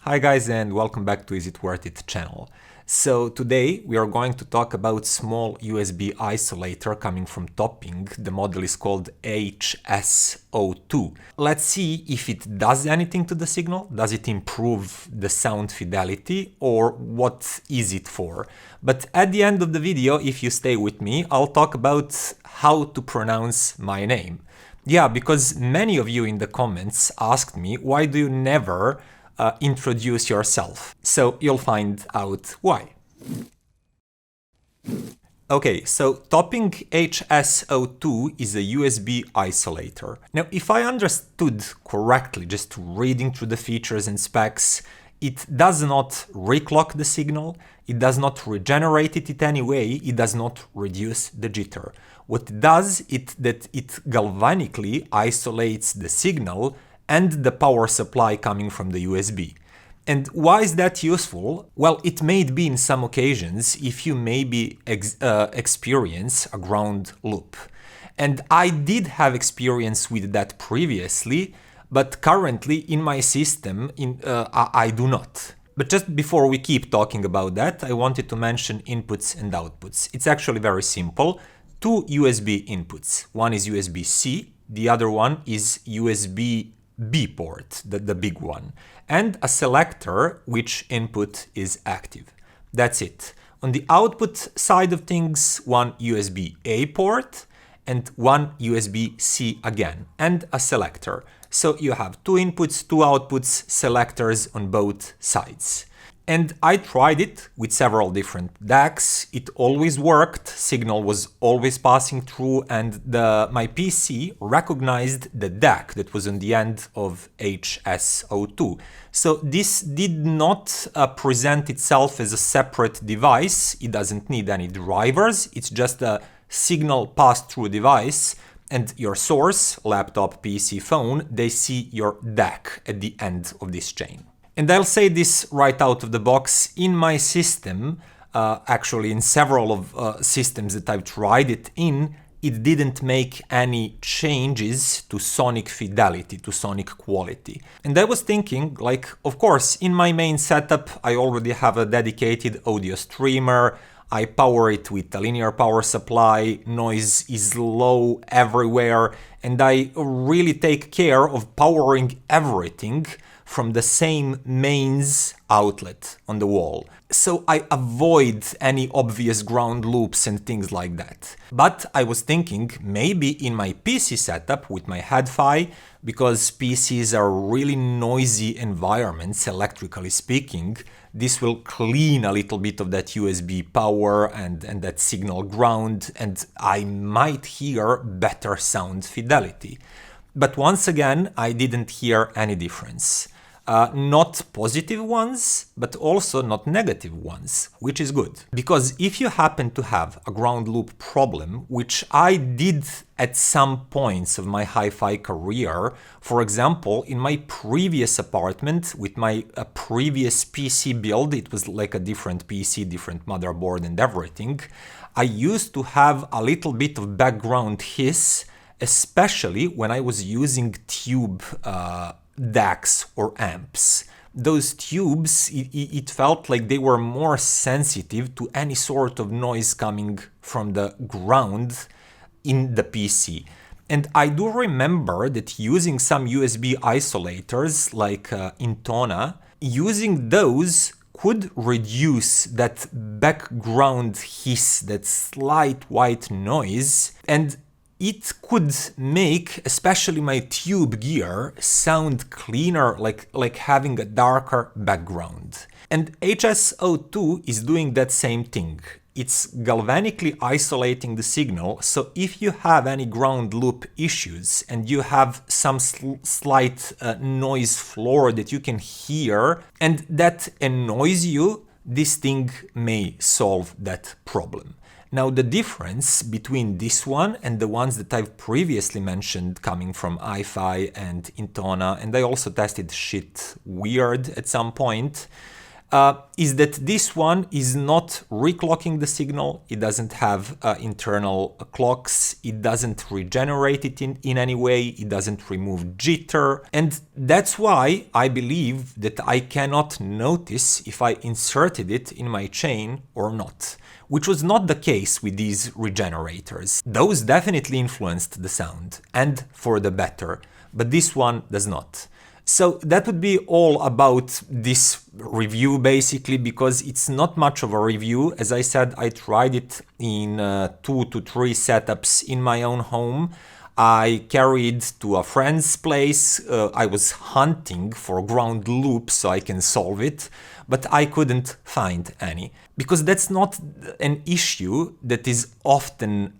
Hi guys and welcome back to Is It Worth It channel. So today we are going to talk about small USB isolator coming from Topping. The model is called HS02. Let's see if it does anything to the signal. Does it improve the sound fidelity or what is it for? But at the end of the video, if you stay with me, I'll talk about how to pronounce my name. Yeah, because many of you in the comments asked me, why do you never introduce yourself? So you'll find out why. Okay, so Topping HS02 is a USB isolator. Now, if I understood correctly, just reading through the features and specs, it does not reclock the signal, it does not regenerate it in any way, it does not reduce the jitter. What it does is that it galvanically isolates the signal and the power supply coming from the USB. And why is that useful? Well, it may be in some occasions if you maybe experience a ground loop. And I did have experience with that previously, but currently in my system, I do not. But just before we keep talking about that, I wanted to mention inputs and outputs. It's actually very simple. Two USB inputs. One is USB-C, the other one is USB-B port, the big one, and a selector which input is active. That's it. On the output side of things, one USB-A port and one USB-C again, and a selector. So you have two inputs, two outputs, selectors on both sides. And I tried it with several different DACs. It always worked, signal was always passing through, and my PC recognized the DAC that was on the end of HS02. So this did not present itself as a separate device. It doesn't need any drivers. It's just a signal pass-through device, and your source, laptop, PC, phone, they see your DAC at the end of this chain. And I'll say this right out of the box, in my system, actually in several of systems that I've tried it in, it didn't make any changes to sonic fidelity, to sonic quality. And I was thinking, like, of course, in my main setup, I already have a dedicated audio streamer, I power it with a linear power supply, noise is low everywhere, and I really take care of powering everything from the same mains outlet on the wall. So I avoid any obvious ground loops and things like that. But I was thinking maybe in my PC setup with my hifi, because PCs are really noisy environments, electrically speaking, this will clean a little bit of that USB power and that signal ground, and I might hear better sound fidelity. But once again, I didn't hear any difference. Not positive ones, but also not negative ones, which is good. Because if you happen to have a ground loop problem, which I did at some points of my hi-fi career, for example, in my previous apartment with my previous PC build, it was like a different PC, different motherboard and everything, I used to have a little bit of background hiss, especially when I was using tube DACs or amps. Those tubes, it felt like they were more sensitive to any sort of noise coming from the ground in the PC. And I do remember that using some USB isolators like Intona, using those could reduce that background hiss, that slight white noise, and it could make, especially my tube gear, sound cleaner, like having a darker background. And HS02 is doing that same thing. It's galvanically isolating the signal, so if you have any ground loop issues and you have some slight noise floor that you can hear and that annoys you, this thing may solve that problem. Now, the difference between this one and the ones that I've previously mentioned coming from hifi and Intona, and I also tested Shit Weird at some point, is that this one is not reclocking the signal, it doesn't have internal clocks, it doesn't regenerate it in any way, it doesn't remove jitter, and that's why I believe that I cannot notice if I inserted it in my chain or not, which was not the case with these regenerators. Those definitely influenced the sound, and for the better, but this one does not. So that would be all about this review basically, because it's not much of a review. As I said, I tried it in 2 to 3 setups in my own home. I carried to a friend's place. I was hunting for ground loop so I can solve it, but I couldn't find any, because that's not an issue that is often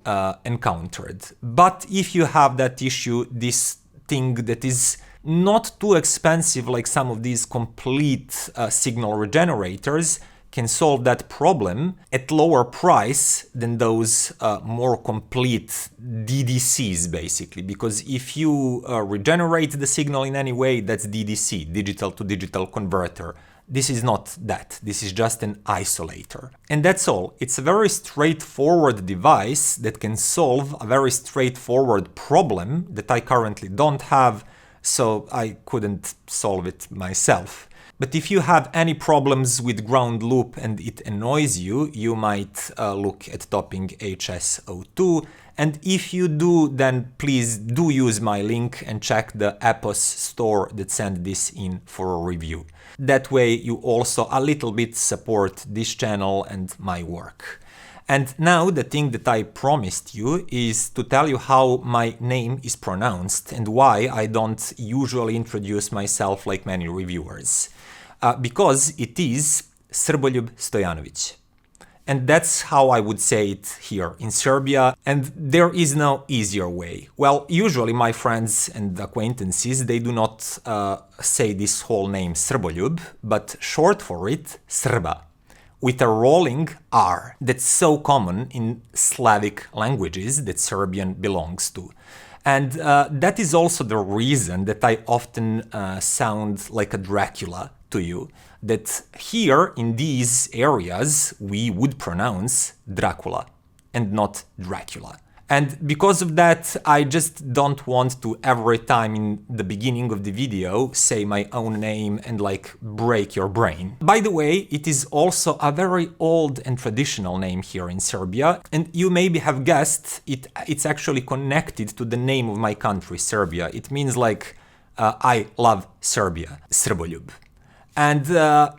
encountered. But if you have that issue, this thing that is not too expensive like some of these complete signal regenerators can solve that problem at lower price than those more complete DDCs basically, because if you regenerate the signal in any way, that's DDC, digital to digital converter. This is not that, this is just an isolator. And that's all. It's a very straightforward device that can solve a very straightforward problem that I currently don't have, so I couldn't solve it myself. But if you have any problems with ground loop and it annoys you, you might look at Topping HS02. And if you do, then please do use my link and check the Epos store that sent this in for a review. That way you also a little bit support this channel and my work. And now the thing that I promised you is to tell you how my name is pronounced and why I don't usually introduce myself like many reviewers. Because it is Srboljub Stojanović. And that's how I would say it here in Serbia, and there is no easier way. Well, usually my friends and acquaintances, they do not say this whole name Srboljub, but short for it, Srba, with a rolling R that's so common in Slavic languages that Serbian belongs to. And that is also the reason that I often sound like a Dracula to you, that here in these areas we would pronounce Dracula and not Dracula. And because of that, I just don't want to every time in the beginning of the video say my own name and like break your brain. By the way, it is also a very old and traditional name here in Serbia, and you maybe have guessed it's actually connected to the name of my country, Serbia. It means like I love Serbia, Srboljub. And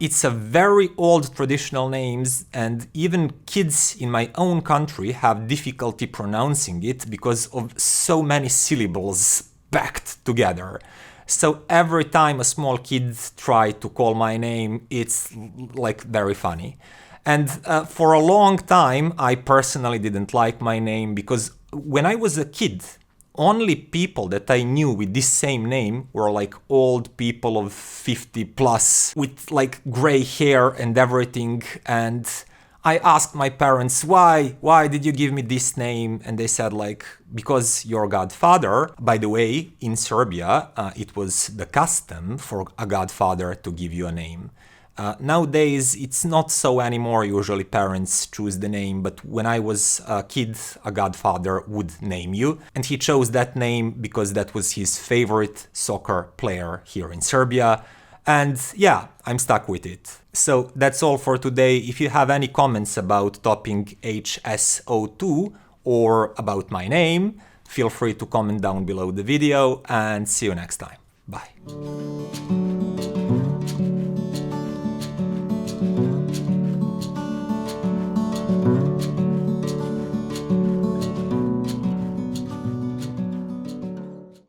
it's a very old traditional names, and even kids in my own country have difficulty pronouncing it because of so many syllables packed together. So every time a small kid tries to call my name, it's like very funny. And for a long time, I personally didn't like my name because when I was a kid, only people that I knew with this same name were like old people of 50 plus with like gray hair and everything. And I asked my parents, why did you give me this name? And they said like, because your godfather. By the way, in Serbia, it was the custom for a godfather to give you a name. Nowadays, it's not so anymore. Usually parents choose the name, but when I was a kid, a godfather would name you. And he chose that name because that was his favorite soccer player here in Serbia. And yeah, I'm stuck with it. So that's all for today. If you have any comments about Topping HS02 or about my name, feel free to comment down below the video, and see you next time. Bye.